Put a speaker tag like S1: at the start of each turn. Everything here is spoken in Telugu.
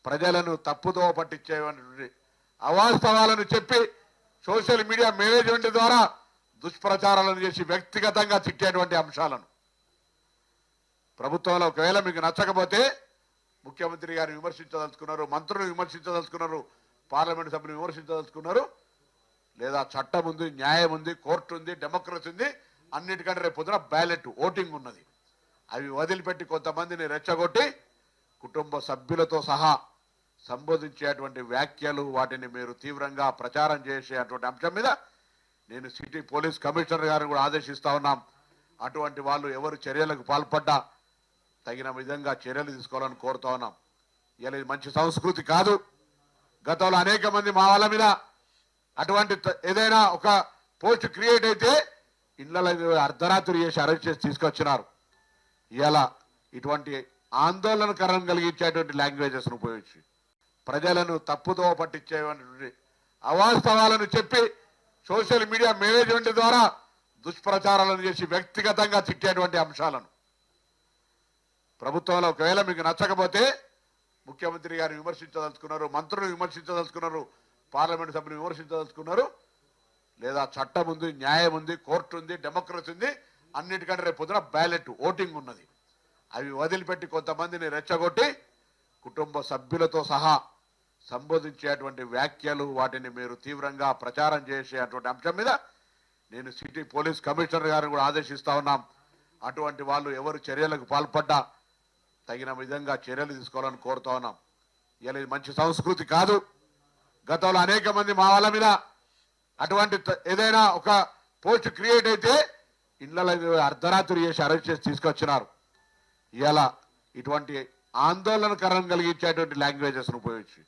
S1: ప్రజలను తప్పుదో పట్టించేటువంటి అవాస్తవాలను చెప్పి సోషల్ మీడియా మేనేజ్మెంట్ ద్వారా దుష్ప్రచారాలను చేసి వ్యక్తిగతంగా తిట్టేటువంటి అంశాలను ప్రభుత్వంలో ఒకవేళ మీకు నచ్చకపోతే ముఖ్యమంత్రి గారిని విమర్శించదలుచుకున్నారు, మంత్రులు విమర్శించదలుచుకున్నారు, పార్లమెంట్ సభ్యులు విమర్శించదలుచుకున్నారు, లేదా చట్టం ఉంది, న్యాయం ఉంది, కోర్టు ఉంది, డెమోక్రసీ ఉంది, అన్నిటికంటే రేపు పొద్దున బ్యాలెట్ ఓటింగ్ ఉన్నది. అవి వదిలిపెట్టి కొంతమందిని రెచ్చగొట్టి కుటుంబ సభ్యులతో సహా సంబోధించేటువంటి వ్యాఖ్యలు, వాటిని మీరు తీవ్రంగా ప్రచారం చేసేటువంటి అంశం మీద నేను సిటీ పోలీస్ కమిషనర్ గారిని కూడా ఆదేశిస్తా ఉన్నాం. అటువంటి వాళ్ళు ఎవరు చర్యలకు పాల్పడ్డా తగిన విధంగా చర్యలు తీసుకోవాలని కోరుతా ఉన్నాం. ఇలా ఇది మంచి సంస్కృతి కాదు. గతంలో అనేక మంది మా వాళ్ళ మీద అటువంటి ఏదైనా ఒక పోస్ట్ క్రియేట్ అయితే ఇళ్లలో అర్ధరాత్రి చేసి అరెస్ట్ చేసి తీసుకొచ్చినారు. ఇలా ఇటువంటి ఆందోళనకరం కలిగించేటువంటి లాంగ్వేజెస్ను ఉపయోగించి ప్రజలను తప్పుదో పట్టించేటువంటి అవాస్తవాలను చెప్పి సోషల్ మీడియా మేనేజ్మెంట్ ద్వారా దుష్ప్రచారాలను చేసి వ్యక్తిగతంగా తిట్టేటువంటి అంశాలను ప్రభుత్వంలో ఒకవేళ మీకు నచ్చకపోతే ముఖ్యమంత్రి గారిని విమర్శించదలుచుకున్నారు, మంత్రులు విమర్శించదలుచుకున్నారు, పార్లమెంట్ సభ్యులు విమర్శించదలుచుకున్నారు, లేదా చట్టం ఉంది, న్యాయం ఉంది, కోర్టు ఉంది, డెమోక్రసీ ఉంది, అన్నిటికంటే రేపు పొద్దున బ్యాలెట్ ఓటింగ్ ఉన్నది. అవి వదిలిపెట్టి కొంతమందిని రెచ్చగొట్టి కుటుంబ సభ్యులతో సహా సంబోధించేటువంటి వ్యాఖ్యలు, వాటిని మీరు తీవ్రంగా ప్రచారం చేసేటువంటి అంశం మీద నేను సిటీ పోలీస్ కమిషనర్ గారిని కూడా ఆదేశిస్తా ఉన్నాం. అటువంటి వాళ్ళు ఎవరు చర్యలకు పాల్పడ్డా తగిన విధంగా చర్యలు తీసుకోవాలని కోరుతా ఉన్నాం. ఇలా ఇది మంచి సంస్కృతి కాదు. గతంలో అనేక మంది మా వాళ్ళ మీద అటువంటి ఏదైనా ఒక పోస్ట్ క్రియేట్ అయితే ఇళ్లలో అర్ధరాత్రి చేసి అరెస్ట్ చేసి తీసుకొచ్చినారు. ఇలా ఇటువంటి ఆందోళనకరం కలిగించేటువంటి లాంగ్వేజెస్ను ఉపయోగించి